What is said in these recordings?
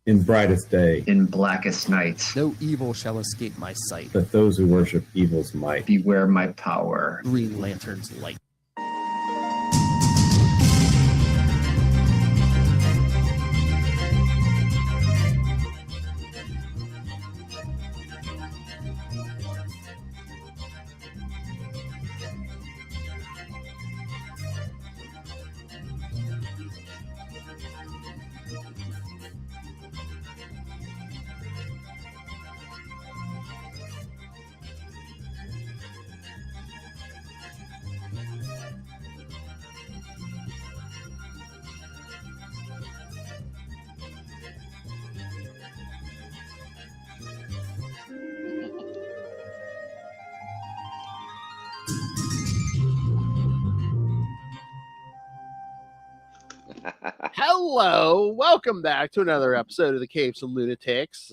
In brightest day, in blackest night. No evil shall escape my sight. Let those who worship evil's might Beware my power. Green Lantern's light. Hello, welcome back to another episode of the Capes and Lunatics.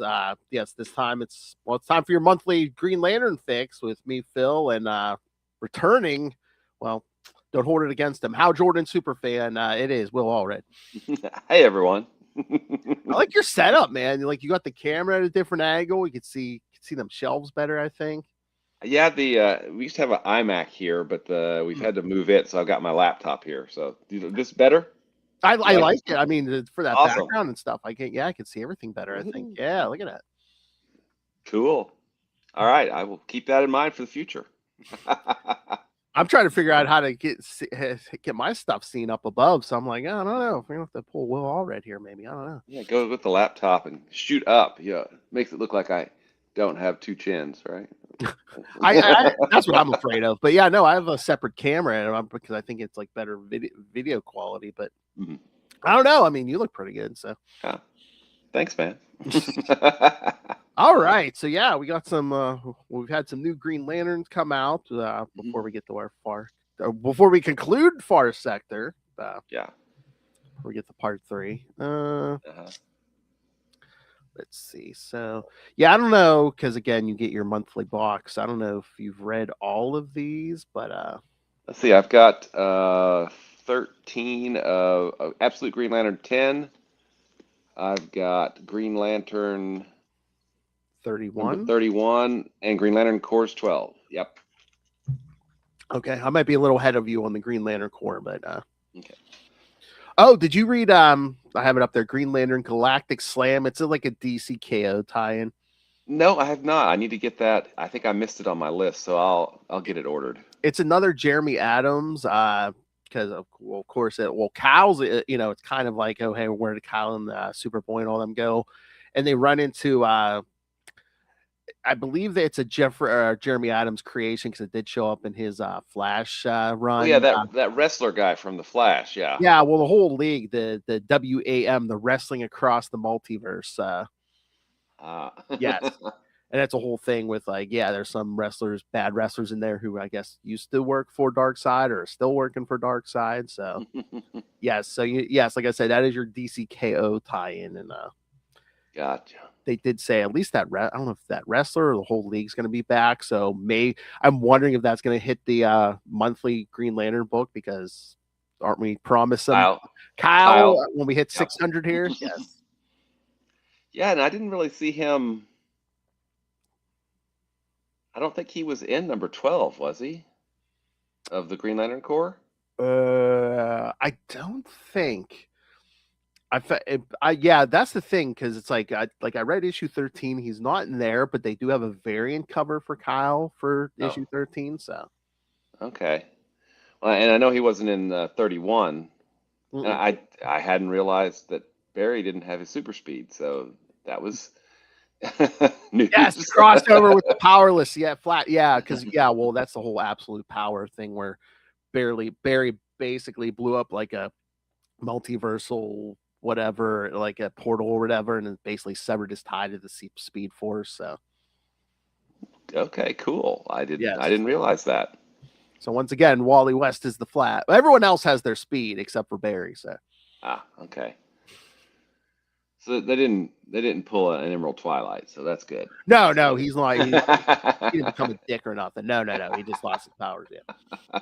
Yes, this time it's time for your monthly Green Lantern fix with me, Phil, and returning. Well, don't hold it against him. Hal Jordan superfan, it is Will Allred. Hey everyone. I like your setup, man. You got the camera at a different angle. You can see them shelves better, I think. Yeah, we used to have an iMac here, but we've had to move it, so I've got my laptop here. So this better? I like it. I mean, for that Awesome. background and stuff, I can see everything better, I think. Yeah, look at that. Cool. All right, I will keep that in mind for the future. I'm trying to figure out how to get my stuff seen up above. So I'm like, I don't know. If we have to pull Will Allred here, maybe. I don't know. Yeah, go with the laptop and shoot up. Yeah, makes it look like I don't have two chins, right? That's what I'm afraid of. But yeah, no, I have a separate camera because I think it's like better video quality. But I don't know. I mean, you look pretty good. So thanks, man. All right. So yeah, we got some. We've had some new Green Lanterns come out before we get to our before we conclude Far Sector. Yeah. Before we get to part 3. Let's see. So, yeah, I don't know, because, again, you get your monthly box. I don't know if you've read all of these, but... Let's see. I've got 13 of Absolute Green Lantern 10. I've got Green Lantern... 31 and Green Lantern Corps 12. Yep. Okay. I might be a little ahead of you on the Green Lantern Corps, but... Okay. Oh, did you read, I have it up there, Green Lantern Galactic Slam. It's like a DC KO tie-in. No, I have not. I need to get that. I think I missed it on my list, so I'll get it ordered. It's another Jeremy Adams, because, of course, Kyle's, it's kind of like, oh, hey, where did Kyle and Superboy and all them go? And they run into... I believe that it's a Jeremy Adams creation because it did show up in his Flash run. Oh, yeah, that wrestler guy from the Flash, yeah. Yeah, well, the whole league, the WAM, the Wrestling Across the Multiverse. Yes, and that's a whole thing with there's some bad wrestlers in there who I guess used to work for Darkseid or are still working for Darkseid. So yes, like I said, that is your DC KO tie-in, and gotcha. They did say at least that I don't know if that wrestler or the whole league's going to be back. So I'm wondering if that's going to hit the monthly Green Lantern book, because aren't we promised some Kyle when we hit 600 here? Yes. Yeah, and I didn't really see him. I don't think he was in number 12, was he? Of the Green Lantern Corps? I don't think. That's the thing, because it's like I read issue 13. He's not in there, but they do have a variant cover for Kyle for issue 13. So, okay. Well, and I know he wasn't in 31. And I hadn't realized that Barry didn't have his super speed, so that was news. Yes, crossover with the powerless. Yeah, flat. Yeah, because well, that's the whole absolute power thing where Barry basically blew up like a multiversal whatever, like a portal or whatever, and it basically severed his tie to the Speed Force. So, okay, cool. I didn't realize that. So once again, Wally West is the flat. Everyone else has their speed except for Barry. So, okay. So they didn't pull an Emerald Twilight, so that's good. No, he's not. He didn't become a dick or nothing. No. He just lost his powers. Yeah.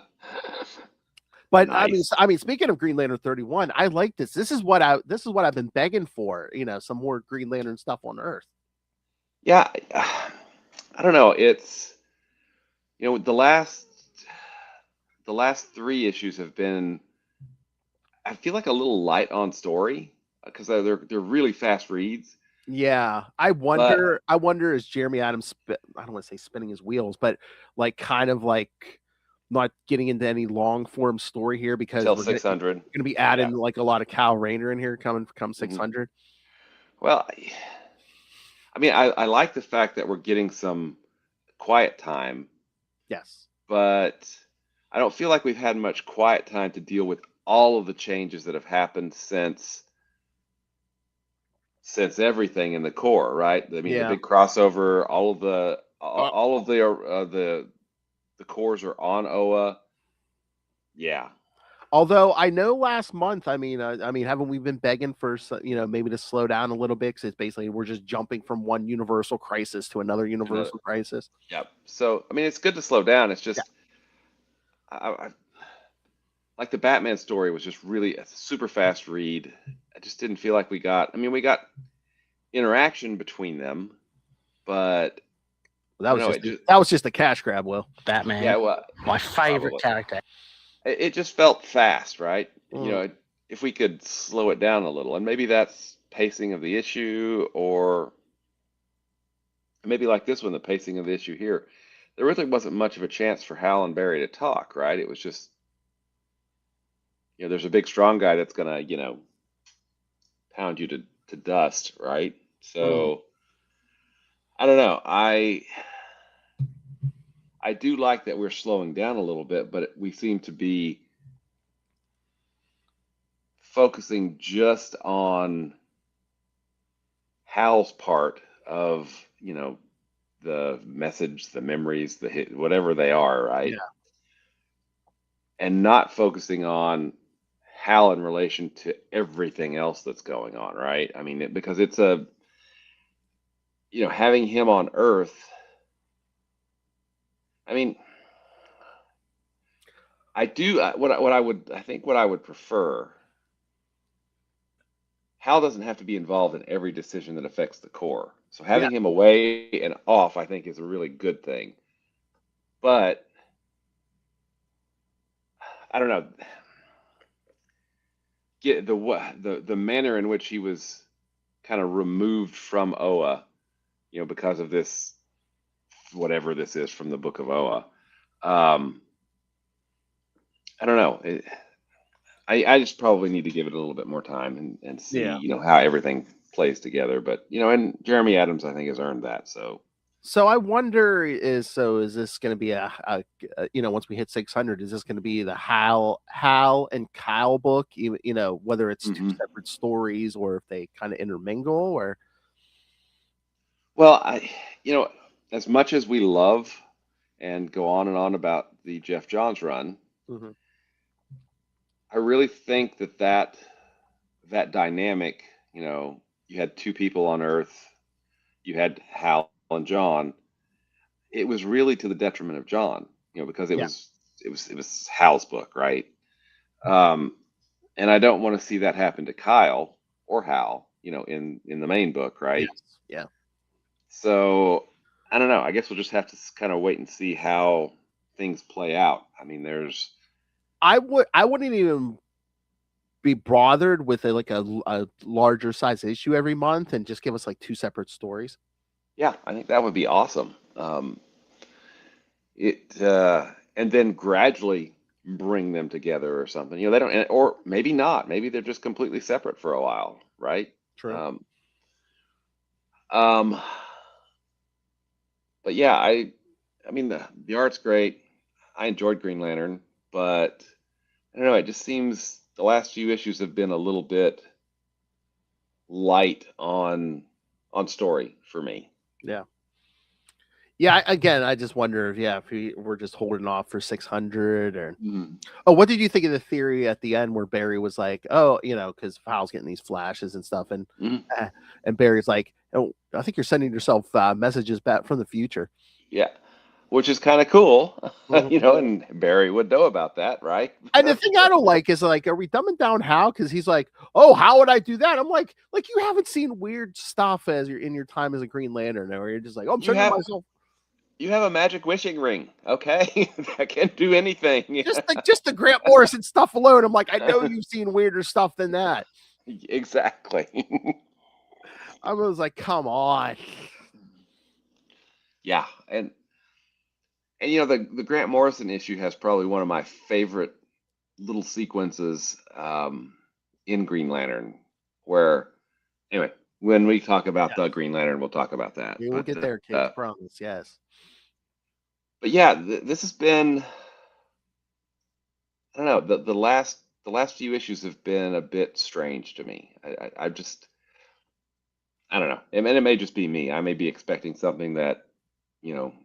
But Nice. I mean, speaking of Green Lantern 31, I like this. This is what I've been begging for. Some more Green Lantern stuff on Earth. Yeah, I don't know. It's the last three issues have been, I feel like, a little light on story because they're really fast reads. Yeah, I But wonder is Jeremy Adams I don't want to say spinning his wheels, but like kind of like not getting into any long form story here because till we're 600. gonna be Yeah. adding like a lot of Kyle Rayner in here come Mhm. 600. Well, I mean, I like the fact that we're getting some quiet time, Yes. but I don't feel like we've had much quiet time to deal with all of the changes that have happened since everything in the core, right? I mean, the Yeah. big crossover, all of the cores are on Oa. Yeah. Although I know last month, haven't we been begging for maybe to slow down a little bit? Because it's basically we're just jumping from one universal crisis to another universal crisis. Yep. So, I mean, it's good to slow down. It's Yeah. just, I like the Batman story was just really a super fast read. I just didn't feel like we got interaction between them, but Well, I don't know, that was just a cash grab, Will. Batman, yeah, well, my favorite probably. character. It just felt fast, right? Mm. If we could slow it down a little, and maybe that's pacing of the issue, or maybe like this one, the pacing of the issue here. There really wasn't much of a chance for Hal and Barry to talk, right? It was just, there's a big strong guy that's gonna, pound you to dust, right? So I don't know. I do like that we're slowing down a little bit, but we seem to be focusing just on Hal's part of, the message, the memories, the hit, whatever they are, right? Yeah. And not focusing on Hal in relation to everything else that's going on, right? I mean, because it's having him on Earth. I mean, I do what I would prefer. Hal doesn't have to be involved in every decision that affects the core. So having him away and off, I think, is a really good thing. But I don't know. Get the manner in which he was kind of removed from Oa, because of this, whatever this is from the Book of Oa. I don't know. I just probably need to give it a little bit more time and see, how everything plays together. But, and Jeremy Adams, I think, has earned that. So I wonder is this going to be a once we hit 600, is this going to be the Hal and Kyle book, whether it's two separate stories or if they kind of intermingle or. Well, as much as we love and go on and on about the Jeff Johns run, I really think that dynamic, you had two people on Earth, you had Hal and John. It was really to the detriment of John, because it was Hal's book, right? And I don't want to see that happen to Kyle or Hal, in the main book, right? Yes. Yeah. So I don't know. I guess we'll just have to kind of wait and see how things play out. I mean, I wouldn't even be bothered with a larger size issue every month and just give us like two separate stories. Yeah, I think that would be awesome. And then gradually bring them together or something. They don't, or maybe not. Maybe they're just completely separate for a while, right? True. But yeah, I mean the art's great. I enjoyed Green Lantern, but I don't know. It just seems the last few issues have been a little bit light on story for me. Yeah. Yeah. Again, I just wonder if we're just holding off for 600 or. Oh, what did you think of the theory at the end where Barry was like, oh, because Hal's getting these flashes and stuff, and Barry's like, oh, I think you're sending yourself messages back from the future. Yeah. which is kind of cool, Mhm. you know, and Barry would know about that, right? And the thing I don't like is like, are we dumbing down Hal? Because he's like, oh, how would I do that? I'm like you haven't seen weird stuff as you're in your time as a Green Lantern, where you're just like, oh, I'm You sending have myself you have a magic wishing ring, okay? That can do anything. just the Grant Morrison stuff alone. I'm like, I know you've seen weirder stuff than that. Exactly. I was like, come on. Yeah, and you know the Grant Morrison issue has probably one of my favorite little sequences in Green Lantern, where anyway, when we talk about the Green Lantern, we'll talk about that. We will get there, kids. Promise. Yes. But yeah, this has been, I don't know, the last few issues have been a bit strange to me. I just, I don't know. And it may just be me. I may be expecting something that, you know,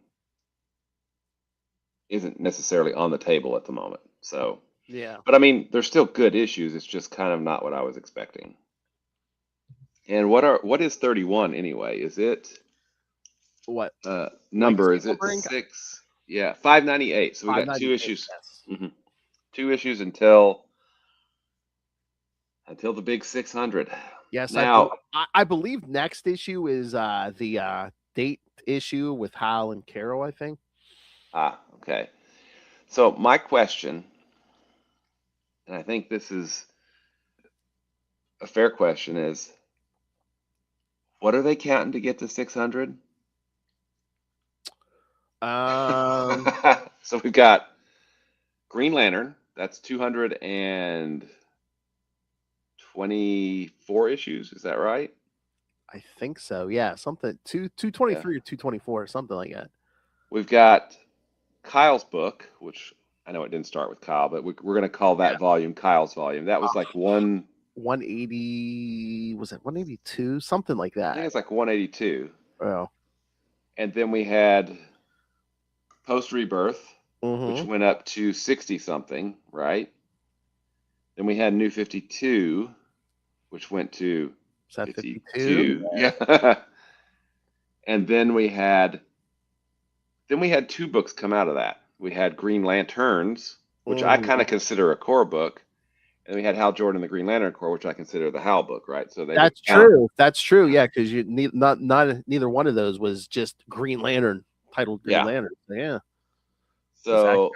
isn't necessarily on the table at the moment. So, Yeah. but I mean, they're still good issues. It's just kind of not what I was expecting. And what is 31 anyway? Is it What number? legacy Is it numbering? 6? Yeah, 598. So we got 2 598, issues. yes. Mhm. 2 issues until the big 600. Yes, Now, I believe next issue is the date issue with Hal and Carol, I think. okay. So my question, and I think this is a fair question, is what are they counting to get to 600? So we've got Green Lantern, that's 224 issues, is that right? I think so. Yeah, something 223 or 224, something like that. We've got Kyle's book, which I know it didn't start with Kyle, but we're going to call that volume Kyle's volume. That was like 180, was it 182? Something like that. I think it's like 182. Oh. And then we had Post Rebirth, which Mm-hmm. went up to 60 something, right? Then we had New 52, which went to Is that 52. Yeah. And then we had 2 books come out of that. We had Green Lanterns, which I kind of consider a core book, and we had Hal Jordan, the Green Lantern Corps, which I consider the Hal book, right? So they That's true. That's true. Yeah, because you neither one of those was just Green Lantern titled Green Lantern. Yeah. So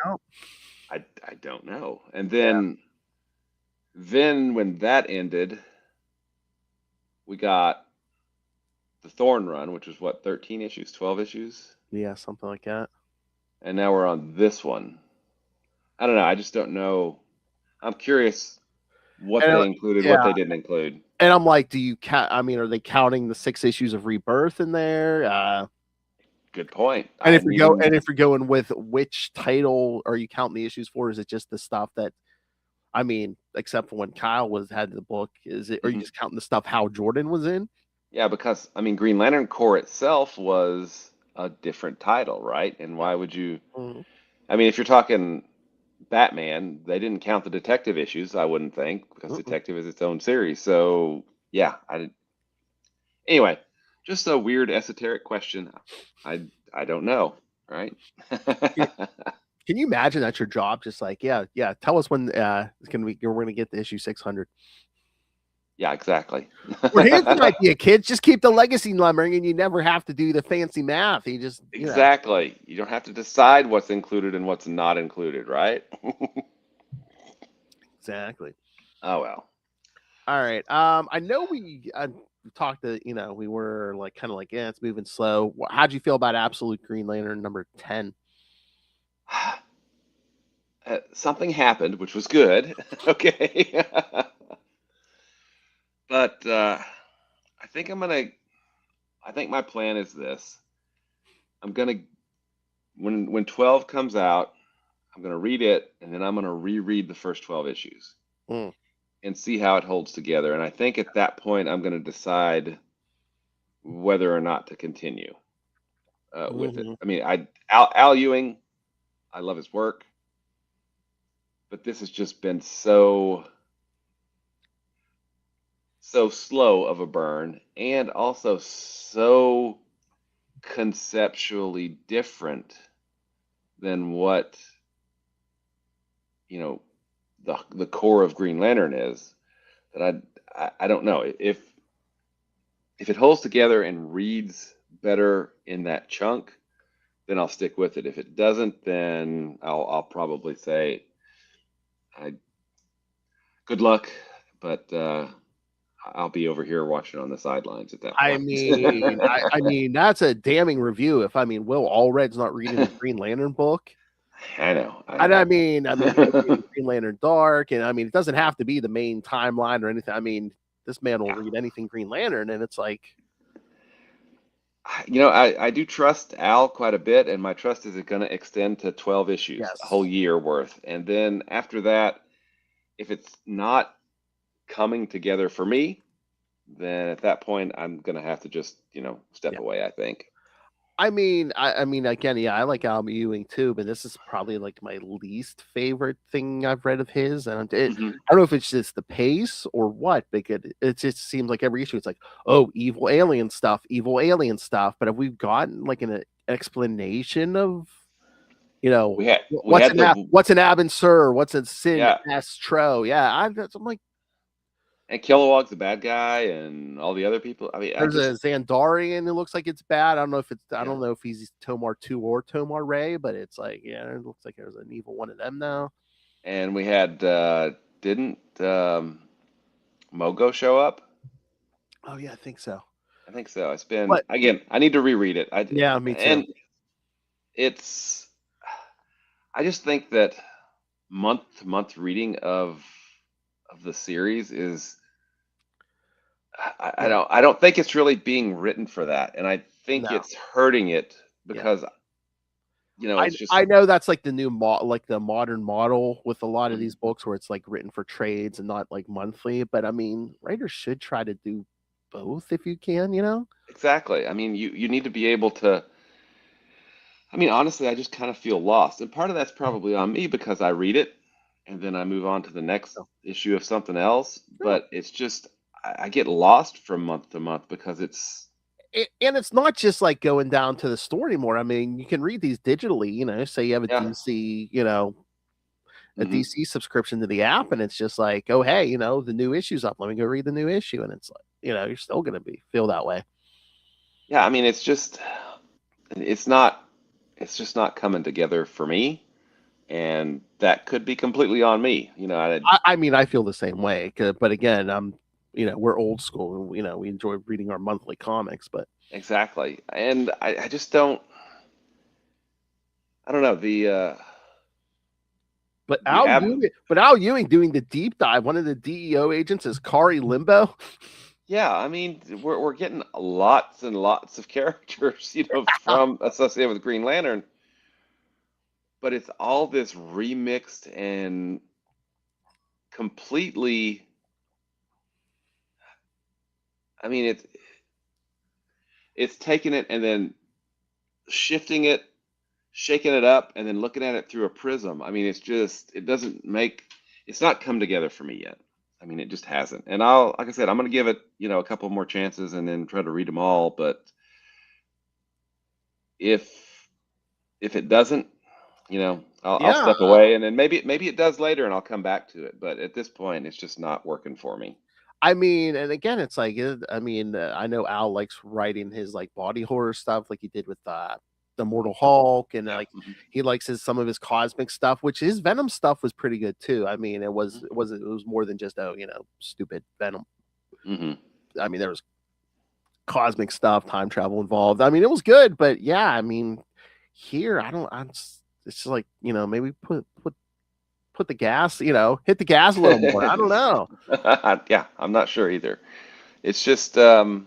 I don't know. And then when that ended, we got the Thorn Run, which was what, 13 issues, 12 issues? Yeah, something like that. And now we're on this one. I don't know. I just don't know. I'm curious what they included, what they didn't include. And I'm like, do you count? I mean, are they counting the 6 issues of Rebirth in there? Good point. And if you're going with which title are you counting the issues for? Is it just the stuff that, I mean, except for when Kyle had the book, is it? Are you just counting the stuff Hal Jordan was in? Yeah, because I mean, Green Lantern Corps itself was a different title, right? And why would you? I mean, if you're talking Batman, they didn't count the detective issues, I wouldn't think, because Detective is its own series. So yeah, anyway, just a weird esoteric question. I don't know, right? Can you imagine that's your job? Just like, yeah, tell us when we're gonna get to issue 600. Yeah, exactly. Well, here's an idea, kids. Just keep the legacy numbering, and you never have to do the fancy math. You just exactly. You don't have to decide what's included and what's not included, right? Exactly. Oh well. All right. I know we talked to, we were like kind of like, yeah, it's moving slow. How'd you feel about Absolute Green Lantern number 10? Something happened, which was good. Okay. But I think my plan is this. I'm gonna when 12 comes out, I'm gonna read it, and then I'm gonna reread the first 12 issues and see how it holds together. And I think at that point, I'm gonna decide whether or not to continue with it. I mean, Al Ewing, I love his work, but this has just been so slow of a burn, and also so conceptually different than what, the core of Green Lantern is, that I don't know if it holds together and reads better in that chunk, then I'll stick with it. If it doesn't, then I'll probably say, good luck, but I'll be over here watching on the sidelines at that point. I mean, that's a damning review. If Will Allred's not reading the Green Lantern book. I know. I mean, Green Lantern Dark, and it doesn't have to be the main timeline or anything. This man will read anything Green Lantern, and it's like, I do trust Al quite a bit, and my trust is going to extend to 12 issues, yes. a whole year worth. And then after that, if it's not coming together for me, then at that point, I'm going to have to just, step away, I think. Again, I like Al Ewing too, but this is probably like my least favorite thing I've read of his. And I don't know if it's just the pace or what, because it just seems like every issue it's like, oh, evil alien stuff. But have we gotten like an explanation of, what's an Abin Sur, what's a Sin Astro? Yeah, I'm like. And Kilowog's the bad guy, and all the other people. There's a Xandarian who looks like it's bad. I don't know if he's Tomar 2 or Tomar Ray, but it's like, it looks like there's an evil one of them now. And we had didn't Mogo show up? Oh yeah, I think so. It's been again. I need to reread it. Me too. And I just think that month to month reading of the series is. I don't think it's really being written for that, and I think it's hurting it because it's just. I know that's like the new the modern model with a lot of these books where it's like written for trades and not like monthly. But writers should try to do both if you can. Exactly. You need to be able to. Honestly, I just kind of feel lost, and part of that's probably on me because I read it and then I move on to the next issue of something else. But it's just. I get lost from month to month because it's not just like going down to the store anymore. You can read these digitally, say you have a DC, a DC subscription to the app, and it's just like, oh, hey, the new issue's up. Let me go read the new issue. And it's like, you're still going to feel that way. Yeah. It's just not coming together for me. And that could be completely on me. I feel the same way, but again, we're old school. We enjoy reading our monthly comics, but exactly. And I just don't. I don't know But Al Ewing doing the deep dive. One of the DEO agents is Kari Limbo. Yeah, we're getting lots and lots of characters, from associated with Green Lantern. But it's all this remixed and completely. It's taking it and then shifting it, shaking it up, and then looking at it through a prism. It's not come together for me yet. It just hasn't. And like I said, I'm going to give it, a couple more chances and then try to read them all. But if it doesn't, I'll step away, and then maybe it does later, and I'll come back to it. But at this point, it's just not working for me. And again, it's like, I know Al likes writing his like body horror stuff, like he did with the Immortal Hulk, and like he likes some of his cosmic stuff, which his Venom stuff was pretty good too. It was more than just stupid Venom. There was cosmic stuff, time travel involved. It was good, but yeah, here it's just like maybe put the gas, hit the gas a little more. I don't know. Yeah, I'm not sure either. It's just, I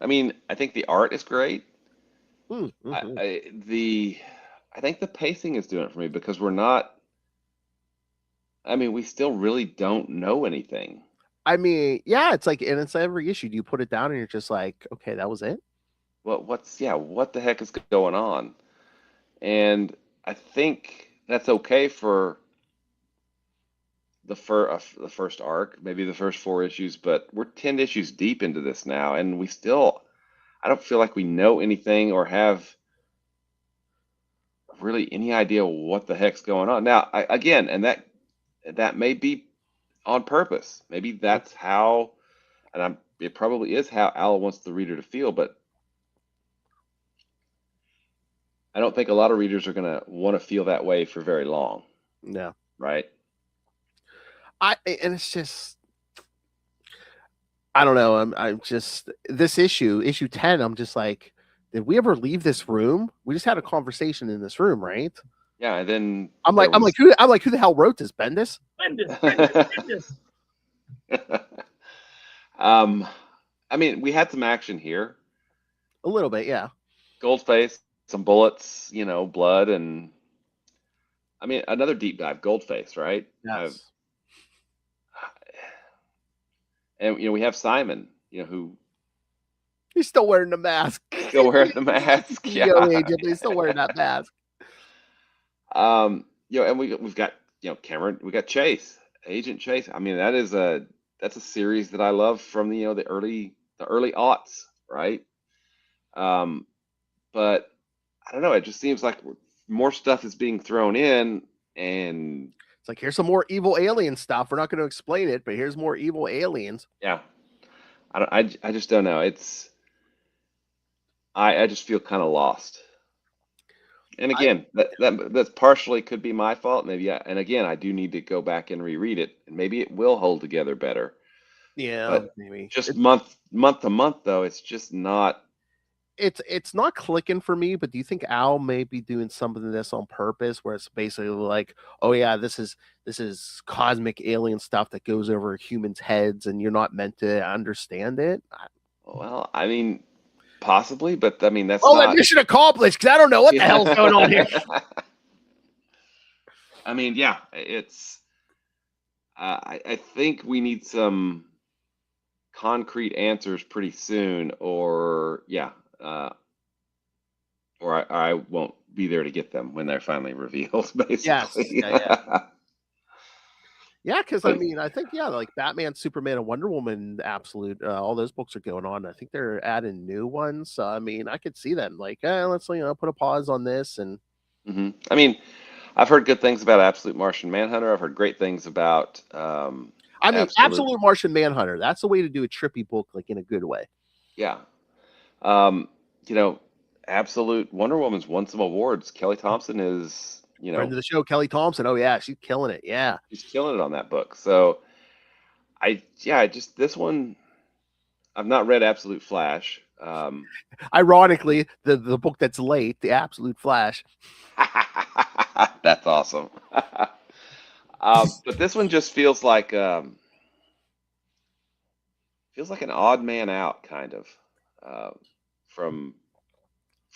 think the art is great. I think the pacing is doing it for me because we're not. We still really don't know anything. It's like, and it's every issue. Do you put it down and you're just like, okay, that was it? Well, what the heck is going on? And I think that's okay for the first arc, maybe the first 4 issues, but we're 10 issues deep into this now, and I don't feel like we know anything or have really any idea what the heck's going on. Now, again, and that may be on purpose. Maybe that's how, and it probably is how Al wants the reader to feel, but I don't think a lot of readers are going to want to feel that way for very long. No. Right? And it's just, I don't know. I'm just, this issue 10, I'm just like, did we ever leave this room? We just had a conversation in this room, right? Yeah, and then I'm like, who the hell wrote this? Bendis? Bendis. I mean, we had some action here. A little bit, yeah. Goldface, some bullets, blood, and I mean, another deep dive. Goldface, right? Yes. And we have Simon, who he's still wearing the mask. Still wearing the mask. Yeah, agent, but he's still wearing that mask. And we've got Cameron, we got Chase, Agent Chase. I mean, that's a series that I love from the early aughts, right? But I don't know. It just seems like more stuff is being thrown in, and it's like, here's some more evil alien stuff. We're not going to explain it, but here's more evil aliens. Yeah, I just don't know. I just feel kind of lost. And again, that's partially could be my fault. Maybe, and again, I do need to go back and reread it, and maybe it will hold together better. Yeah, but maybe just month to month though, it's just not. It's not clicking for me. But do you think Al may be doing something of this on purpose, where it's basically like, oh yeah, this is cosmic alien stuff that goes over humans' heads, and you're not meant to understand it? Well, I mean, possibly, but I mean, that's not mission accomplished, because I don't know what the hell's going on here. I mean, yeah, it's. I think we need some concrete answers pretty soon, or I won't be there to get them when they're finally revealed. Basically, yeah, because I mean, I think like Batman, Superman, and Wonder Woman, Absolute, all those books are going on. I think they're adding new ones. So I mean, I could see them like, let's put a pause on this. And I mean, I've heard good things about Absolute Martian Manhunter. I've heard great things about. Absolute Martian Manhunter. That's the way to do a trippy book, like in a good way. Yeah. Absolute Wonder Woman's won some awards. Kelly Thompson is, friend of the show, Kelly Thompson. Oh yeah, she's killing it. Yeah, she's killing it on that book. So, this one, I've not read Absolute Flash. Ironically, the book that's late, the Absolute Flash. That's awesome. But this one just feels like an odd man out, kind of, from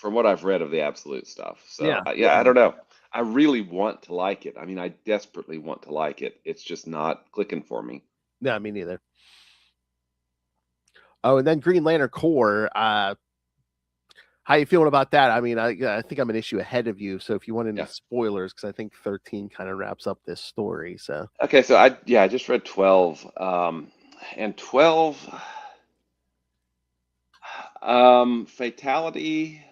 what I've read of the Absolute stuff. So I don't know. I really want to like it. I mean, I desperately want to like it. It's just not clicking for me. No, me neither. Oh, and then Green Lantern Corps. How you feeling about that? I mean, I think I'm an issue ahead of you. So if you want any spoilers, because I think 13 kind of wraps up this story. So okay, so I just read 12, and 12, Fatality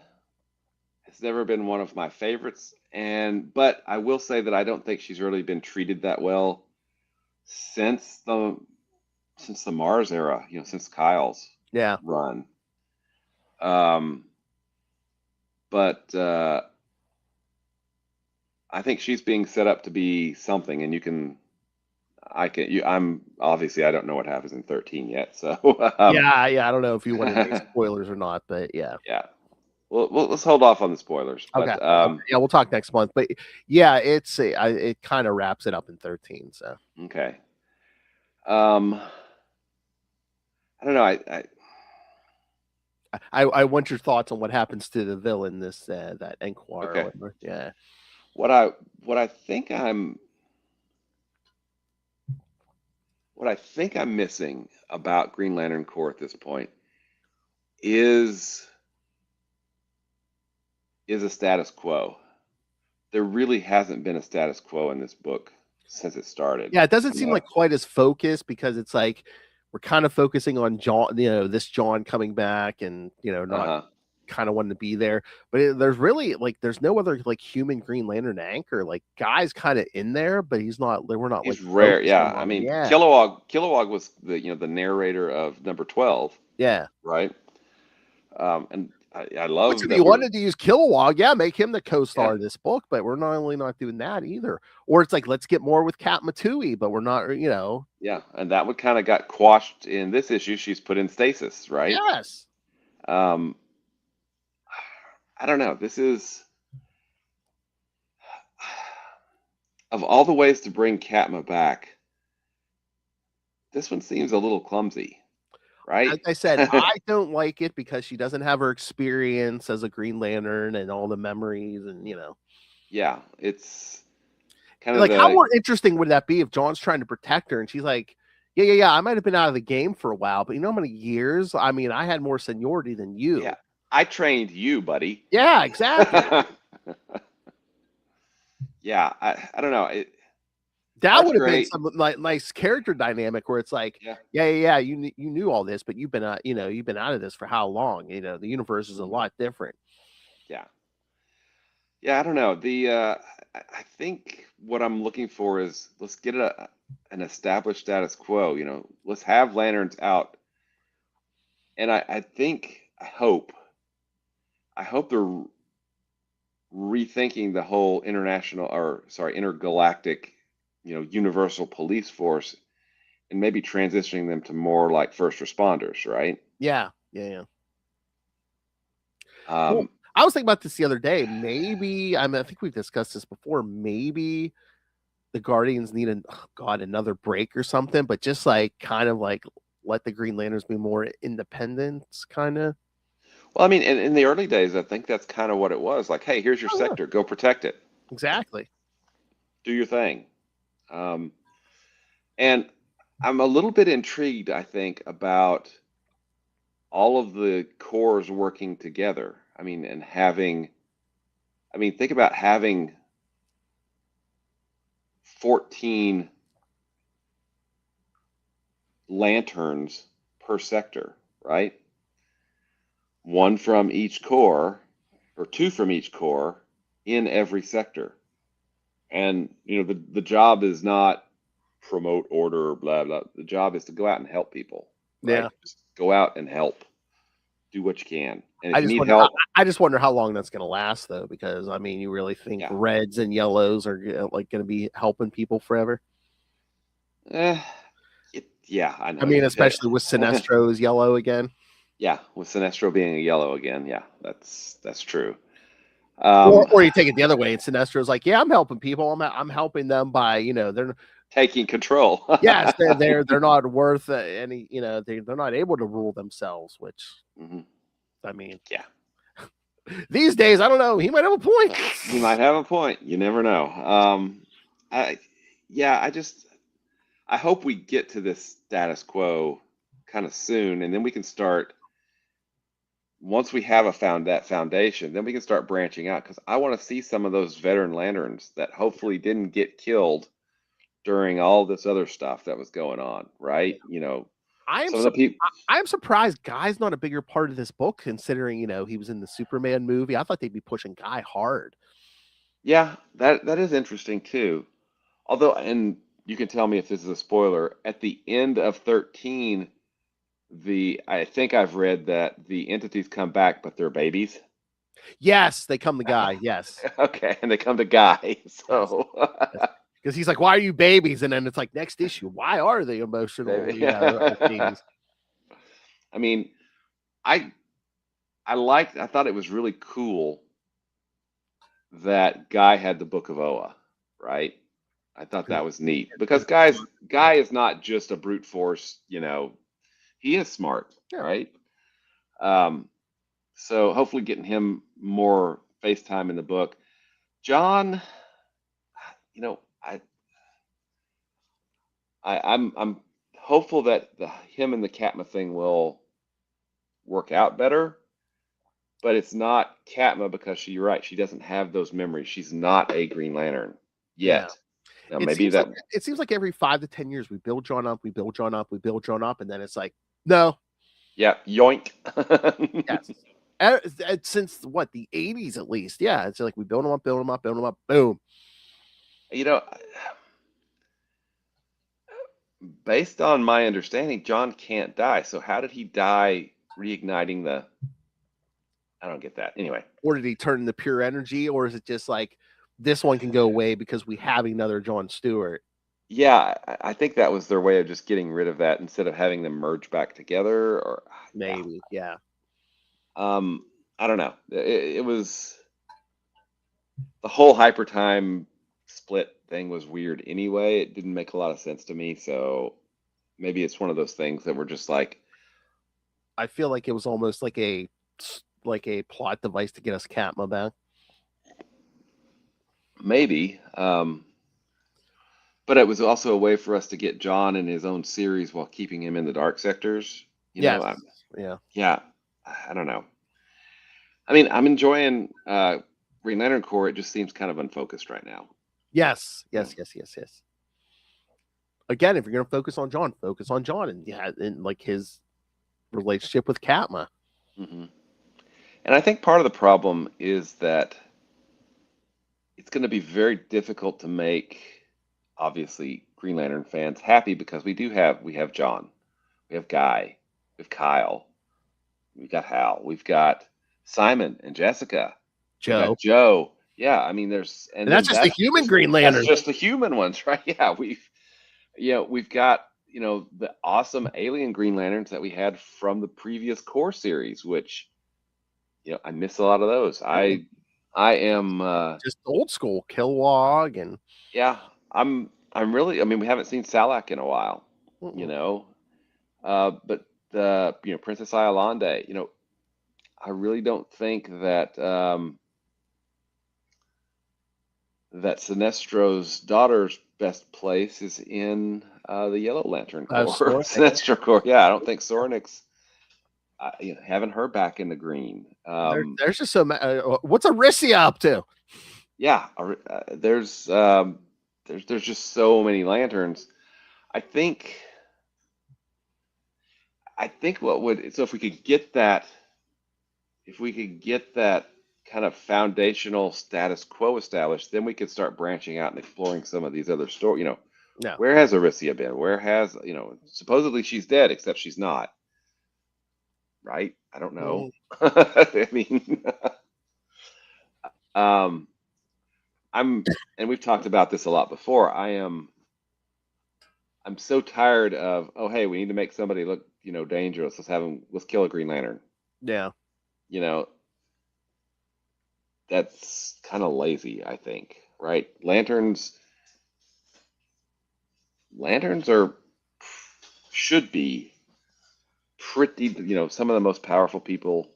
has never been one of my favorites, but I will say that I don't think she's really been treated that well since the Mars era, since Kyle's run. But I think she's being set up to be something, and I'm obviously, I don't know what happens in 13 yet, so I don't know if you want to make spoilers or not, but yeah. Well, let's hold off on the spoilers. Okay. But, we'll talk next month. But yeah, it kind of wraps it up in 13. So okay. I don't know. I want your thoughts on what happens to the villain that Enquire. Okay. Yeah. What I think I'm missing about Green Lantern Corps at this point is a status quo. There really hasn't been a status quo in this book since it started. Yeah, it doesn't seem like quite as focused, because it's like we're kind of focusing on John, this John coming back, and not kind of wanted to be there. But there's really like there's no other like human Green Lantern anchor. Like Guy's kind of in there, but he's not. We're not He's like rare. focusing Yeah. I on him. mean, Yeah, Kilowog was the narrator of number 12, yeah. right? And I Which love if that you wanted to use Kilowog, yeah, make him the co-star Yeah. of this book. But we're not doing that either. Or it's like let's get more with Kat Matui, but we're not. Yeah, and that would kind of got quashed in this issue. She's put in stasis, right? Yes. I don't know. This is of all the ways to bring Katma back, this one seems a little clumsy, right? Like I said, I don't like it because she doesn't have her experience as a Green Lantern and all the memories and Yeah, it's kind of like how more interesting would that be if John's trying to protect her and she's like, yeah, I might have been out of the game for a while, but you know how many years? I mean, I had more seniority than you. Yeah, I trained you, buddy. Yeah, exactly. Yeah, I don't know. That would have been great. some like nice character dynamic where it's like, yeah, you knew all this, but you've been you've been out of this for how long? The universe is a lot different. Yeah, I don't know. I think what I'm looking for is let's get an established status quo. Let's have lanterns out, and I hope they're rethinking the whole intergalactic, universal police force, and maybe transitioning them to more like first responders, right? Yeah. Well, I was thinking about this the other day. Maybe I think we've discussed this before. Maybe the Guardians need another break or something, but just like kind of like let the Green Lanterns be more independent, kind of. Well, I mean, in the early days, I think that's kind of what it was. Like, hey, here's your sector, go protect it. Exactly. Do your thing. And I'm a little bit intrigued, I think, about all of the corps working together. I mean, think about having 14 lanterns per sector, right? One from each corps, or two from each corps in every sector. And, the job is not promote order, blah, blah. The job is to go out and help people. Right? Yeah. Just go out and help. Do what you can. And if I you need wonder, help. I just wonder how long that's going to last, though, because, I mean, you really think reds and yellows are like going to be helping people forever? Yeah, I know. I mean, especially with Sinestro's yellow again. Yeah, with Sinestro being a yellow again. Yeah, that's true. Or you take it the other way, and Sinestro's like, yeah, I'm helping people. I'm helping them by, they're taking control. Yes, they're not worth any, they're not able to rule themselves, which I mean, yeah. These days, I don't know. He might have a point. He might have a point. You never know. I hope we get to this status quo kind of soon, and then we can start. Once we have that foundation, then we can start branching out, because I want to see some of those veteran lanterns that hopefully didn't get killed during all this other stuff that was going on, right? I'm surprised Guy's not a bigger part of this book, considering he was in the Superman movie. I thought they'd be pushing Guy hard. Yeah, that is interesting too. Although, and you can tell me if this is a spoiler, at the end of 13, I think I've read that the entities come back, but they're babies. Yes, they come to Guy. Yes. Okay, and they come to Guy. So. Because he's like, "Why are you babies?" And then it's like, next issue, why are they emotional? Babies? I mean, I thought it was really cool that Guy had the Book of Oa, right? I thought that was neat, because Guy is not just a brute force, he is smart, right? So hopefully getting him more face time in the book. John, I'm hopeful that him and the Katma thing will work out better, but it's not Katma, because you're right, she doesn't have those memories. She's not a Green Lantern yet. Now, it seems like every 5 to 10 years we build John up, and then it's like, no. Yeah, yoink. Yes. Since what, the 80s at least. Yeah, it's like we build them up, boom. You know, based on my understanding, John can't die. So how did he die reigniting the? I don't get that. Anyway. Or did he turn into pure energy, or is it just like this one can go away because we have another John Stewart? Yeah, I think that was their way of just getting rid of that instead of having them merge back together, or Maybe, yeah. I don't know. It was the whole hyper time split thing was weird anyway. It didn't make a lot of sense to me. So maybe it's one of those things that were just like. I feel like it was almost like a plot device to get us Katma back. Maybe. But it was also a way for us to get John in his own series while keeping him in the dark sectors. You know, yeah. I don't know. I mean, I'm enjoying Green Lantern Corps. It just seems kind of unfocused right now. Yes. Again, if you're going to focus on John, and like his relationship with Katma. Mm-hmm. And I think part of the problem is that it's going to be very difficult to make, obviously, Green Lantern fans happy because we have John, we have Guy, we have Kyle, we've got Hal, we've got Simon and Jessica, Joe. Yeah, I mean, and that's just the human Green Lantern. That's just the human ones, right? Yeah, we've got the awesome alien Green Lanterns that we had from the previous Corps series, which I miss a lot of those. I am just old school Kilowog and I'm really. I mean, we haven't seen Salak in a while, but Princess Iolande. I really don't think that that Sinestro's daughter's best place is in the Yellow Lantern Corps, Sinestro Corps. Yeah, I don't think Sornik's. Having her back in the green. There's just so what's Arisia up to? Yeah, there's just so many lanterns. I think if we could get that kind of foundational status quo established, then we could start branching out and exploring some of these other stories. Where has Arisia been? Where has supposedly she's dead, except she's not. Right? I don't know. I mean, and we've talked about this a lot before. I'm so tired of, hey, we need to make somebody look, dangerous. Let's kill a Green Lantern. Yeah. That's kind of lazy, I think, right? Lanterns should be pretty, some of the most powerful people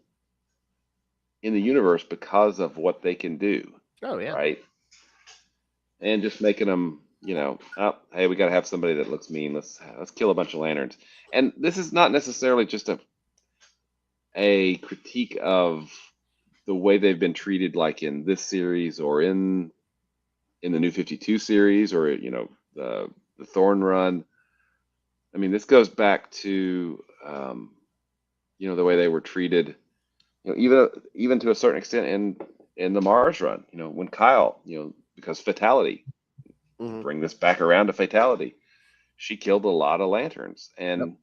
in the universe because of what they can do. Oh yeah. Right. And just making them, hey, we got to have somebody that looks mean. Let's kill a bunch of lanterns. And this is not necessarily just a critique of the way they've been treated, like in this series or in the New 52 series or the Thorn run. I mean, this goes back to the way they were treated, even to a certain extent in the Mars run. When Kyle, because Fatality, bring this back around to Fatality, she killed a lot of lanterns, and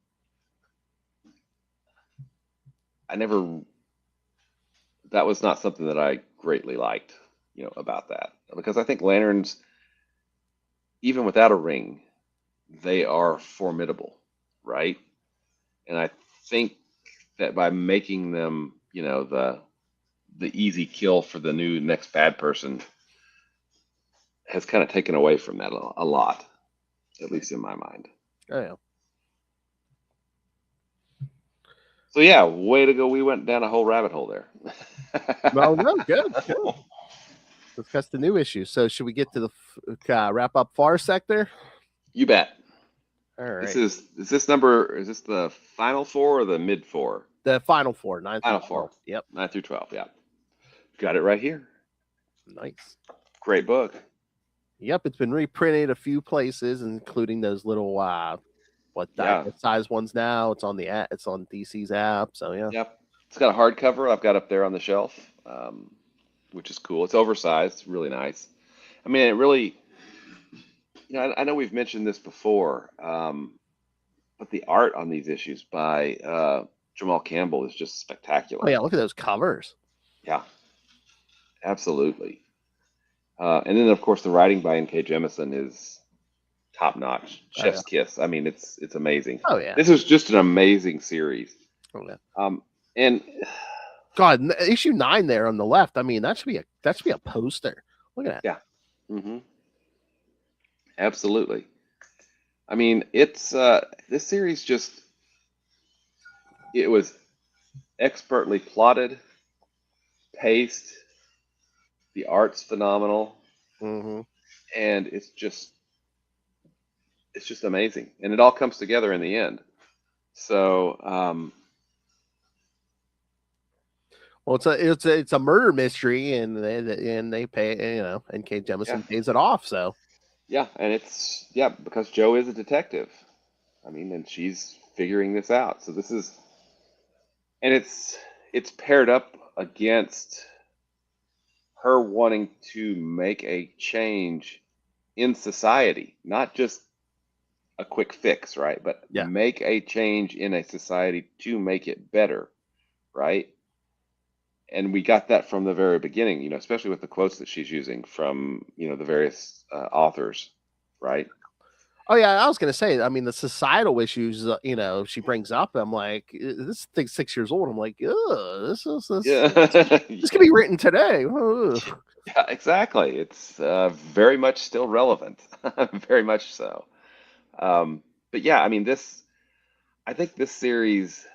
that was not something that I greatly liked, about that, because I think lanterns, even without a ring, they are formidable, right? And I think that by making them, the easy kill for the new next bad person has kind of taken away from that a lot, at least in my mind. Oh yeah. So yeah, way to go. We went down a whole rabbit hole there. Well, no, good. Discuss the new issue. So should we get to the wrap up Far Sector? You bet. All right. Is this the final 4 or the mid 4? The final 4, 9 final through 12. 4. Yep. 9 through 12. Yeah. Got it right here. Nice. Great book. Yep, it's been reprinted a few places, including those little size ones now. It's on DC's app. So yeah. Yep. It's got a hardcover I've got up there on the shelf, which is cool. It's oversized, really nice. I mean, it really, I know we've mentioned this before, but the art on these issues by Jamal Campbell is just spectacular. Oh yeah, look at those covers. Yeah, absolutely. And then of course the writing by N.K. Jemisin is top notch, chef's kiss. I mean, it's amazing. Oh yeah, this is just an amazing series. Oh yeah. And God, issue 9 there on the left. I mean, that should be a poster. Look at that. Yeah. Mm-hmm. Absolutely. I mean, it's this series it was expertly plotted, paced, the art's phenomenal, Mm-hmm. and it's just amazing, and it all comes together in the end. So, well, it's a murder mystery, and they pay, N.K. Jemisin pays it off. So yeah, and because Jo is a detective. I mean, and she's figuring this out. So this is, and it's paired up against her wanting to make a change in society, not just a quick fix, right? But make a change in a society to make it better, right? And we got that from the very beginning, especially with the quotes that she's using from, the various authors, right? Oh yeah, I was gonna say. I mean, the societal issues, she brings up. I'm like, this thing's 6 years old. I'm like, this could be written today. Yeah, exactly. It's very much still relevant, very much so. But yeah, I mean, I think this series.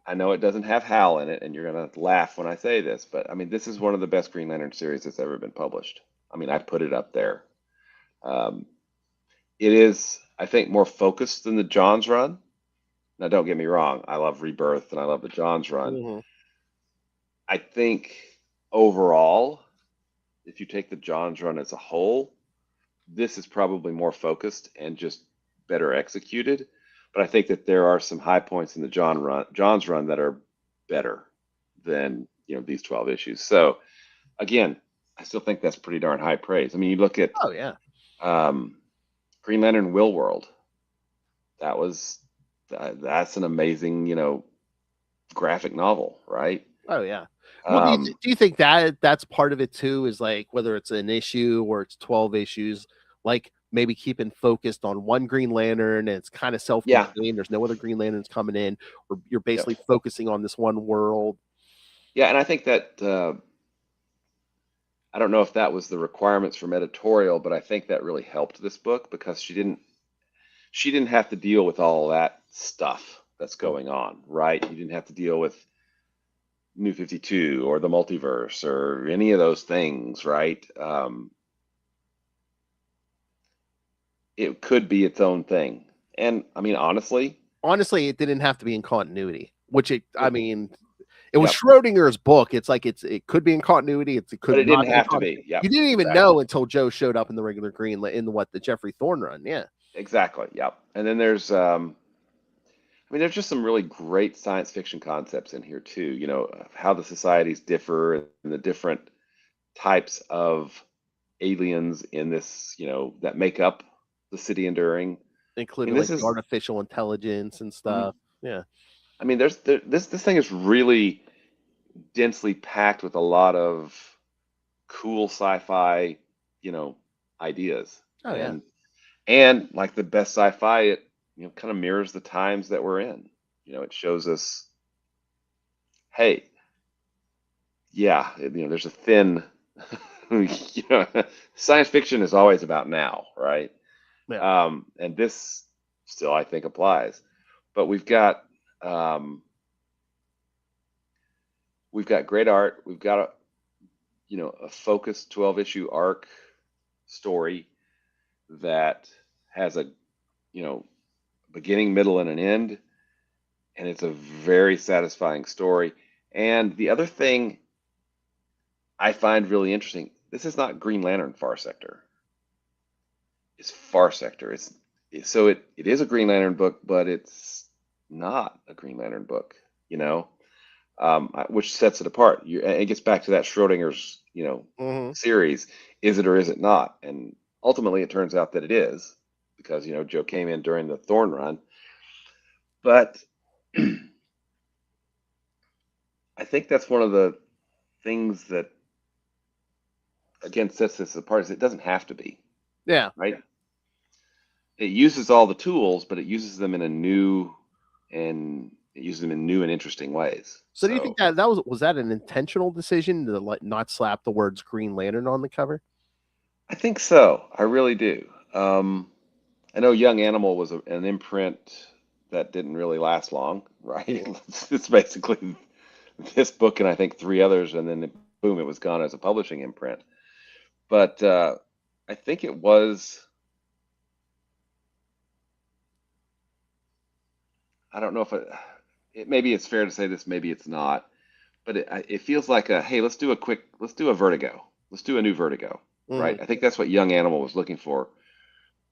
I know it doesn't have Hal in it, and you're gonna laugh when I say this, but I mean, this is one of the best Green Lantern series that's ever been published. I mean, I put it up there. It is, I think, more focused than the Johns run. Now, don't get me wrong. I love Rebirth and I love the Johns run. Mm-hmm. I think overall, if you take the Johns run as a whole, this is probably more focused and just better executed. But I think that there are some high points in the Johns run that are better than these 12 issues. So again, I still think that's pretty darn high praise. I mean, you look at Green Lantern Will World. That's an amazing, graphic novel, right? Oh yeah. Well, do you think that's part of it too? Is like whether it's an issue or it's 12 issues, like maybe keeping focused on one Green Lantern and it's kind of self-contained. There's no other Green Lanterns coming in, or you're basically focusing on this one world. Yeah, and I think that I don't know if that was the requirements from editorial, but I think that really helped this book because she didn't have to deal with all that stuff that's going on, right? You didn't have to deal with New 52 or the multiverse or any of those things, right? It could be its own thing. And I mean, honestly, it didn't have to be in continuity, I mean, it was Schrodinger's book. It's like it could be in continuity. It could, but it didn't have to be. Yeah, you didn't even know until Jo showed up in the regular Green in the Jeffrey Thorne run. Yeah, exactly. Yep. And then there's there's just some really great science fiction concepts in here too. How the societies differ and the different types of aliens in this, that make up the city enduring, including the artificial intelligence and stuff. Yeah. I mean, this thing is really densely packed with a lot of cool sci-fi, ideas. Oh yeah. And like the best sci-fi, it kind of mirrors the times that we're in. It shows us, hey, yeah, there's a thin, science fiction is always about now, right? Yeah. And this still, I think, applies. But we've got great art. We've got a focused 12-issue arc story that has a beginning, middle, and an end, and it's a very satisfying story. And the other thing I find really interesting, this is not Green Lantern Far Sector. It's Far Sector. It is a Green Lantern book, but it's not a Green Lantern book? Which sets it apart. And it gets back to that Schrodinger's, series. Is it or is it not? And ultimately, it turns out that it is, because Joe came in during the Thorn run. But I think that's one of the things that, again, sets this apart, is it doesn't have to be. Yeah. Right. It uses all the tools, but it uses them in new and interesting ways. So do you think that was that an intentional decision to not slap the words Green Lantern on the cover? I think so. I really do. I know Young Animal was an imprint that didn't really last long, right? It's basically this book and I think 3 others, and then boom, it was gone as a publishing imprint. But I think it was. I don't know if maybe it's fair to say this, maybe it's not, but it feels like hey, let's do a Vertigo, let's do a new Vertigo, right? I think that's what Young Animal was looking for,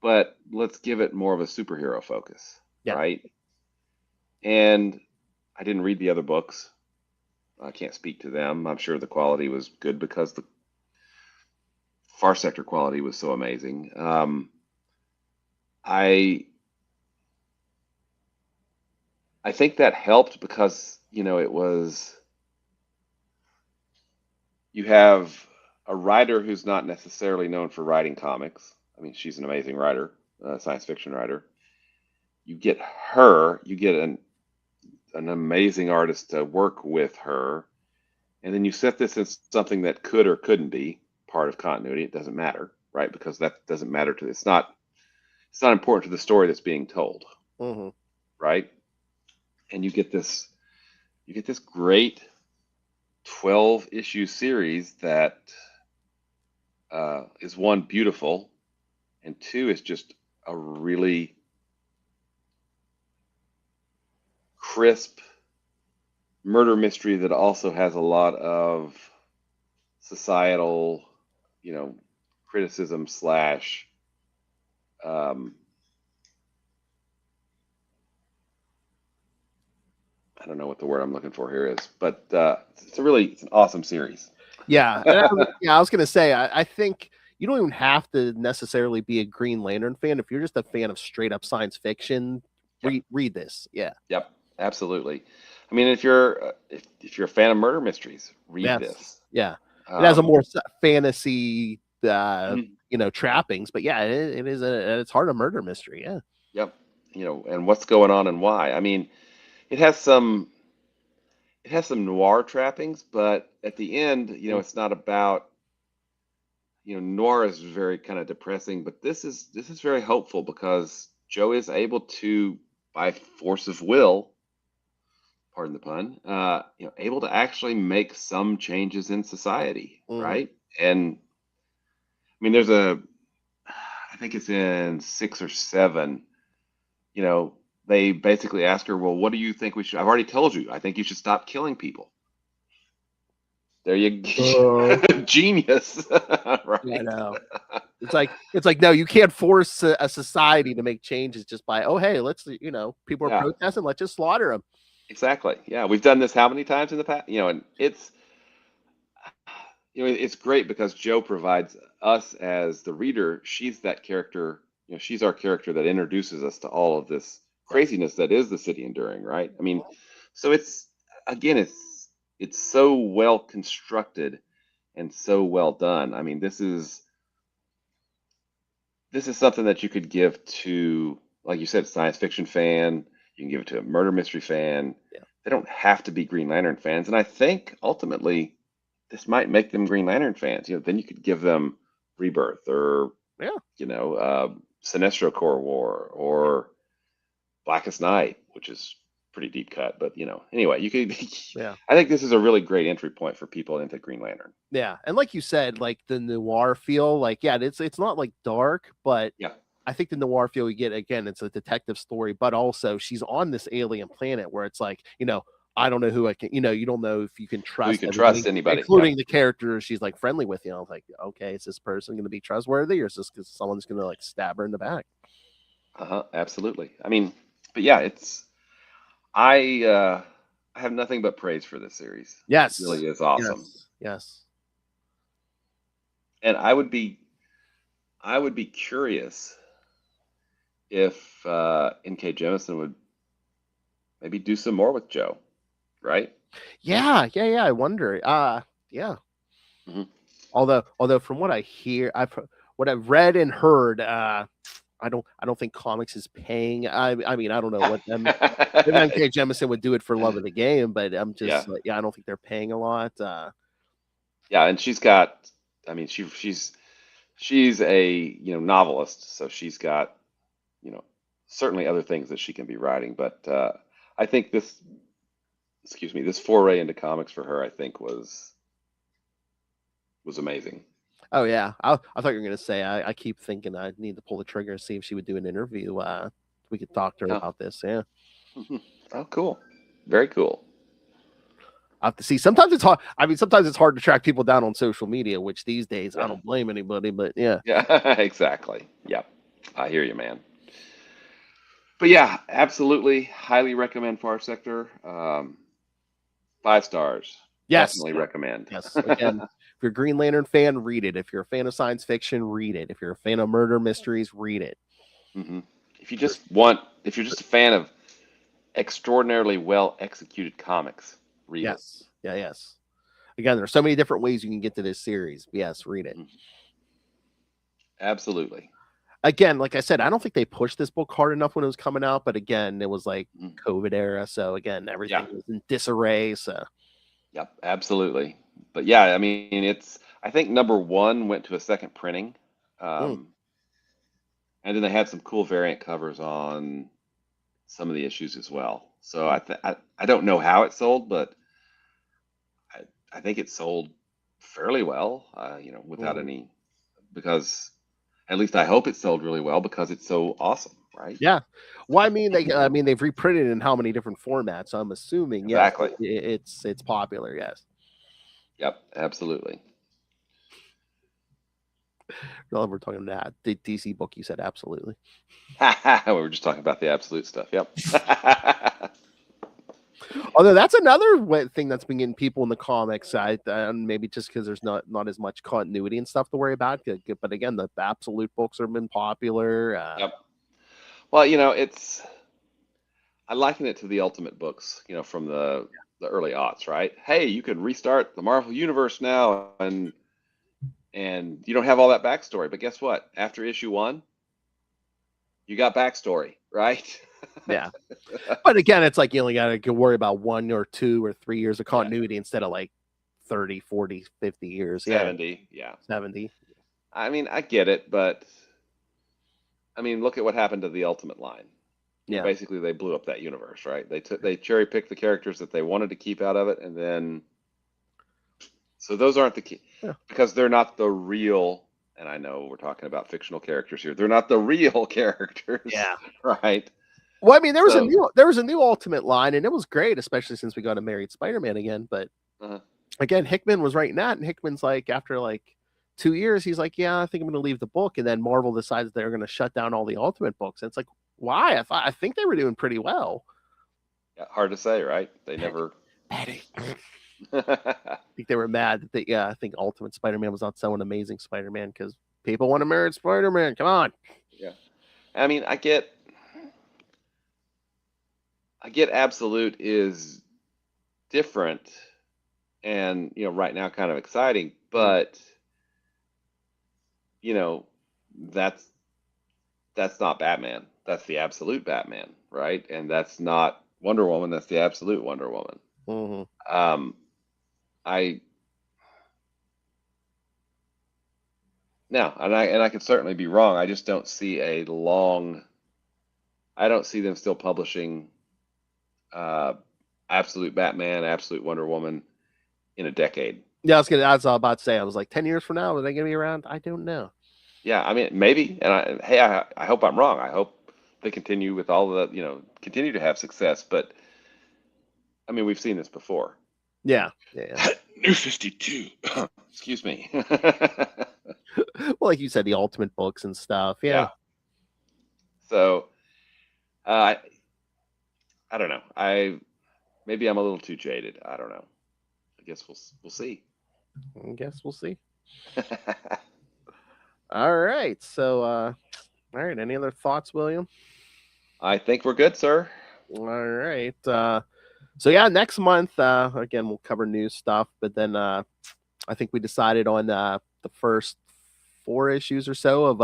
but let's give it more of a superhero focus, right? And I didn't read the other books. I can't speak to them. I'm sure the quality was good because the Far Sector quality was so amazing. I think that helped because, it was, you have a writer who's not necessarily known for writing comics. I mean, she's an amazing writer, science fiction writer. You get her, you get an amazing artist to work with her, and then you set this as something that could or couldn't be part of continuity. It doesn't matter, right? Because that doesn't matter it's not important to the story that's being told, right? And you get this great 12-issue series that is, one, beautiful, and 2, is just a really crisp murder mystery that also has a lot of societal, criticism slash I don't know what the word I'm looking for here is, but it's an awesome series. Yeah. I was going to say, I think you don't even have to necessarily be a Green Lantern fan. If you're just a fan of straight up science fiction, read this. Yeah. Yep. Absolutely. I mean, if you're a fan of murder mysteries, read this. Yeah. It has a more fantasy, trappings, but yeah, it is it's hard a murder mystery. Yeah. Yep. And what's going on and why. I mean, it has some noir trappings, but at the end, it's not about, noir is very kind of depressing, but this is very hopeful because Joe is able to, by force of will, pardon the pun, able to actually make some changes in society, right? And I mean, I think it's in 6 or 7, they basically ask her, well, what do you think we should? I've already told you, I think you should stop killing people. There you go. Genius. Right. I know. It's like, no, you can't force a society to make changes just by, oh, hey, let's, people are protesting, let's just slaughter them. Exactly. Yeah. We've done this how many times in the past? And it's great because Joe provides us as the reader. She's that character, she's our character that introduces us to all of this craziness that is the City Enduring, right? I mean, so it's so well constructed and so well done. I mean, this is something that you could give to, like you said, science fiction fan. You can give it to a murder mystery fan. Yeah. They don't have to be Green Lantern fans. And I think ultimately this might make them Green Lantern fans. Then you could give them Rebirth or, Sinestro Corps War or Blackest Night, which is pretty deep cut. But, anyway, you could. I think this is a really great entry point for people into Green Lantern. Yeah. And like you said, like the noir feel, like, it's not like dark, but I think the noir feel you get, again, it's a detective story, but also she's on this alien planet where it's like, I don't know who I can, you don't know if you can trust anybody, including the character she's like friendly with. I was like, okay, is this person going to be trustworthy, or is this because someone's going to like stab her in the back? Absolutely. I mean, but yeah, I have nothing but praise for this series. Yes. It really is awesome. Yes. And I would be curious if N.K. Jemisin would maybe do some more with Joe, right? Yeah. I wonder. Yeah. Mm-hmm. Although from what I hear, what I've read and heard, I don't think comics is paying. I mean, I don't know what them. If N.K. Jemisin would do it for love of the game, but I'm just I don't think they're paying a lot. Yeah, and she's got. I mean, she's a novelist, so she's got certainly other things that she can be writing. But I think this foray into comics for her, I think was amazing. Oh yeah, I thought you were gonna say. I keep thinking I need to pull the trigger and see if she would do an interview. We could talk to her about this. Yeah. Oh, cool. Very cool. I have to see. Sometimes it's hard. I mean, sometimes it's hard to track people down on social media, which these days I don't blame anybody. But yeah. Yeah, exactly. Yep. I hear you, man. But yeah, absolutely, highly recommend Far Sector. 5 stars. Yes. Definitely recommend. Yes. Again, if you're a Green Lantern fan, read it. If you're a fan of science fiction, read it. If you're a fan of murder mysteries, read it. Mm-hmm. If you're just a fan of extraordinarily well executed comics, read it. Yeah, yes. Again, there's so many different ways you can get to this series. Yes, read it. Absolutely. Again, like I said, I don't think they pushed this book hard enough when it was coming out, but again, it was like COVID era, so again, everything was in disarray. So, yep, absolutely. But yeah, I mean, I think number 1 went to a second printing, and then they had some cool variant covers on some of the issues as well. So I don't know how it sold, but I think it sold fairly well, without any, because at least I hope it sold really well because it's so awesome, right? Yeah. Well, I mean, they've reprinted it in how many different formats? So I'm assuming, exactly. Yes, it's popular. Yes. Yep, absolutely. Well, we're talking about the DC book. You said absolutely. We were just talking about the absolute stuff. Yep. Although that's another thing that's been getting people in the comics side, and maybe just because there's not as much continuity and stuff to worry about. But again, the absolute books have been popular. Yep. Well, I liken it to the Ultimate books, from the early aughts, right? Hey, you can restart the Marvel Universe now, and you don't have all that backstory. But guess what? After issue 1, you got backstory, right? Yeah. But again, it's like you only got to worry about 1 or 2 or 3 years of continuity instead of like 30, 40, 50 years. 70. Yeah. 70. I mean, I get it, but I mean, look at what happened to the Ultimate line. Yeah. Basically, they blew up that universe, right? They cherry picked the characters that they wanted to keep out of it, and then so those aren't the key because they're not the real. And I know we're talking about fictional characters here. They're not the real characters. Yeah. Right. Well, I mean, there was a new Ultimate line, and it was great, especially since we got a married Spider-Man again. But again, Hickman was writing that, and Hickman's like, after like 2 years, he's like, yeah, I think I'm going to leave the book. And then Marvel decides they're going to shut down all the Ultimate books. And it's like, why? I think they were doing pretty well. Yeah, hard to say, right? They never. I think they were mad that I think Ultimate Spider-Man was not selling Amazing Spider-Man because people want to marry Spider-Man. Come on. Yeah. I mean, I get Absolute is different and, right now kind of exciting, but that's not Batman. That's the absolute Batman, right? And that's not Wonder Woman. That's the absolute Wonder Woman. Mm-hmm. I could certainly be wrong. I just don't see I don't see them still publishing absolute Batman, absolute Wonder Woman in a decade. Yeah, I was about to say, I was like, 10 years from now, are they going to be around? I don't know. Yeah, I mean, maybe. And I hope I'm wrong. I hope they continue with all the, continue to have success. But I mean, we've seen this before. Yeah. New 52. Excuse me. Well, like you said, the Ultimate books and stuff. Yeah. So, I don't know. Maybe I'm a little too jaded. I don't know. I guess we'll see. I guess we'll see. All right. So, all right. Any other thoughts, William? I think we're good, sir. All right. So yeah, next month, again, we'll cover new stuff, but then I think we decided on the first 4 issues or so of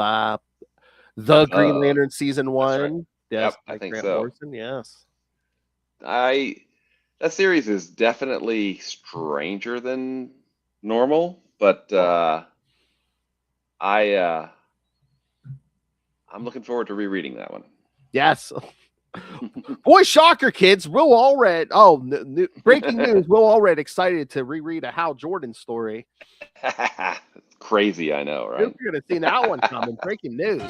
the Green Lantern season 1. Right. Yes, I think Grant so. Morrison, yes. That series is definitely stranger than normal, but I'm looking forward to rereading that one. Yes. Boy, shocker, kids. Will Allred. Oh, breaking news. Will Allred excited to reread a Hal Jordan story. Crazy, I know, right? You're going to see that one coming. Breaking news.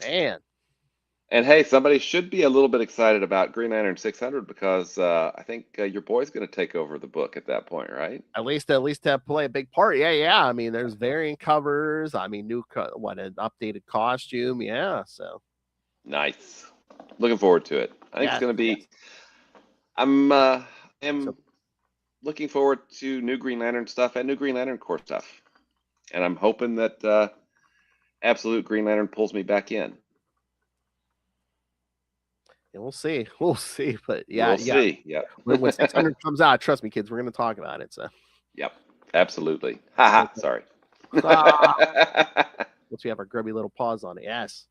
Man. And hey, somebody should be a little bit excited about Green Lantern 600 because I think your boy's going to take over the book at that point, right? At least to play a big part. Yeah. I mean, there's variant covers. I mean, an updated costume. Yeah, so nice. Looking forward to it. I think it's going to be. Yes. I'm looking forward to new Green Lantern stuff and new Green Lantern Corps stuff, and I'm hoping that Absolute Green Lantern pulls me back in. Yeah, we'll see. We'll see. But yeah, we'll see. Yep. when 600 comes out, trust me, kids, we're going to talk about it. So. Yep. Absolutely. Haha. Sorry. Once we have our grubby little paws on it. Yes.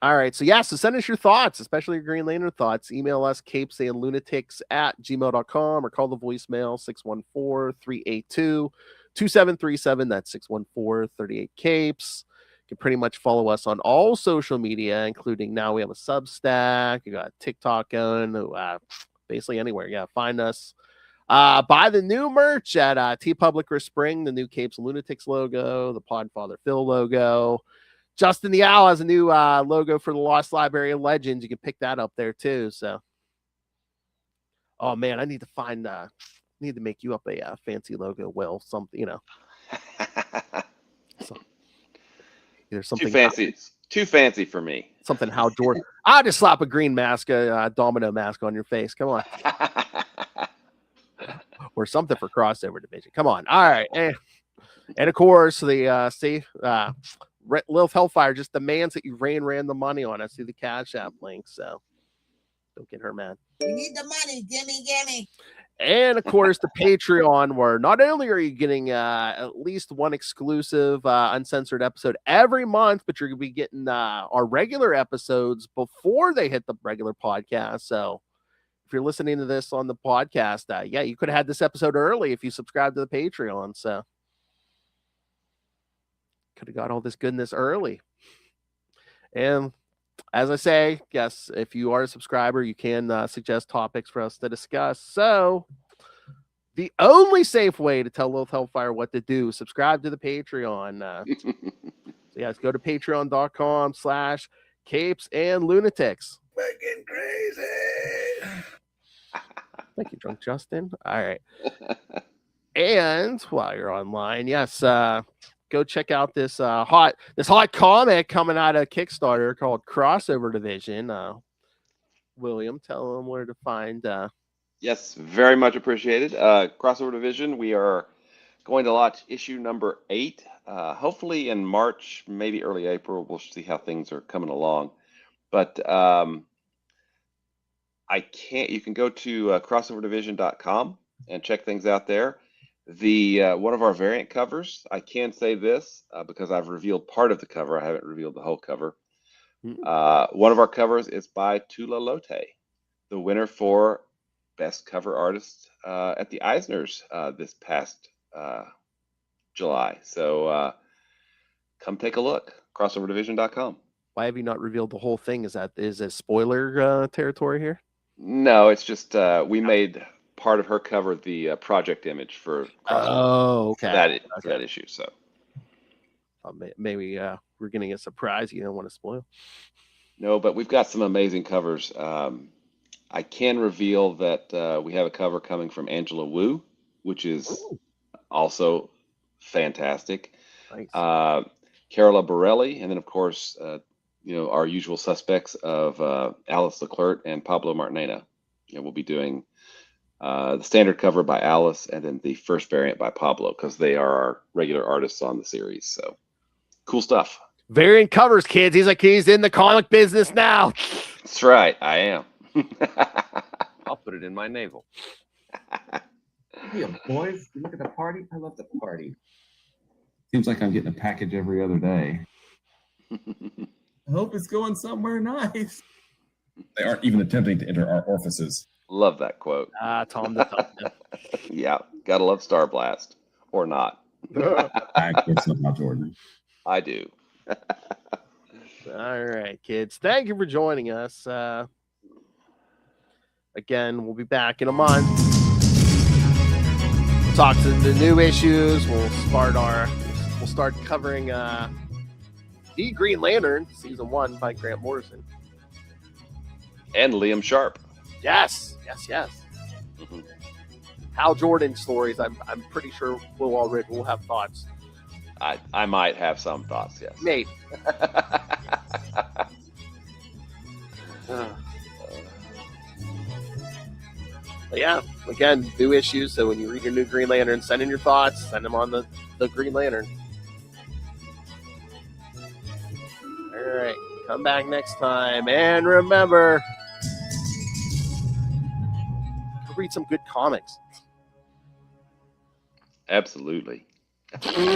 All right. So so send us your thoughts, especially your Green Lantern thoughts. Email us CapesandLunatics@gmail.com or call the voicemail 614-382-2737. That's 614-38-CAPES. You can pretty much follow us on all social media, including now we have a Substack. You got TikTok going, basically anywhere. Yeah, find us. Buy the new merch at TeePublic or Spring, the new Capes and Lunatics logo, the Podfather Phil logo. Justin the Owl has a new logo for the Lost Library of Legends. You can pick that up there too. So, oh man, I need to find, need to make you up a fancy logo. Will, something, There's something too fancy for me. Something Hal Jordan. I'll just slap a green mask, a domino mask on your face. Come on. Or something for crossover division. Come on. All right. And of course, the Lilith Hellfire just demands that you ran the money on us through the Cash App link. So don't get her mad. We need the money. Gimme. And of course, the Patreon, where not only are you getting at least one exclusive uncensored episode every month, but you're going to be getting our regular episodes before they hit the regular podcast. So if you're listening to this on the podcast, you could have had this episode early if you subscribe to the Patreon. So could have got all this goodness early. And as I say, yes, if you are a subscriber, you can suggest topics for us to discuss. So the only safe way to tell Lilith Hellfire what to do, subscribe to the Patreon. So yes, go to patreon.com/CapesandLunatics. Fucking crazy. Thank you, Drunk Justin. All right. And while you're online, yes, go check out this hot comic coming out of Kickstarter called Crossover Division. William, tell them where to find. Yes, very much appreciated. Crossover Division. We are going to launch issue number 8. Hopefully in March, maybe early April. We'll see how things are coming along. But you can go to crossoverdivision.com and check things out there. One of our variant covers, I can say this because I've revealed part of the cover. I haven't revealed the whole cover. One of our covers is by Tula Lote, the winner for Best Cover Artist at the Eisners this past July. So come take a look. Crossoverdivision.com. Why have you not revealed the whole thing? Is it spoiler territory here? No, it's just we made part of her cover the project image for for that issue. So maybe we're getting a surprise you don't want to spoil. No, but we've got some amazing covers. I can reveal that we have a cover coming from Angela Wu, which is also fantastic. Nice. Carola Borelli, and then of course, our usual suspects of Alice Leclerc and Pablo Martinena. We'll be doing the standard cover by Alice, and then the first variant by Pablo, because they are our regular artists on the series. So cool stuff. Variant covers, kids. He's in the comic business now. That's right, I am. I'll put it in my navel. Yeah, boys, you look at the party. I love the party. Seems like I'm getting a package every other day. I hope it's going somewhere nice. They aren't even attempting to enter our orifices. Love that quote. Tom the Thumbnail. Yeah, gotta love Star Blast, or not. I guess somehow, Jordan. I do. All right, kids. Thank you for joining us. Again, we'll be back in a month. We'll talk to the new issues. We'll start covering The Green Lantern, season 1 by Grant Morrison. And Liam Sharp. Yes. Mhm. Hal Jordan stories. I'm pretty sure we'll have thoughts. I might have some thoughts, yes. Maybe. But yeah, again, new issues. So when you read your new Green Lantern, send in your thoughts. Send them on the Green Lantern. All right, come back next time, and remember, read some good comics. Absolutely.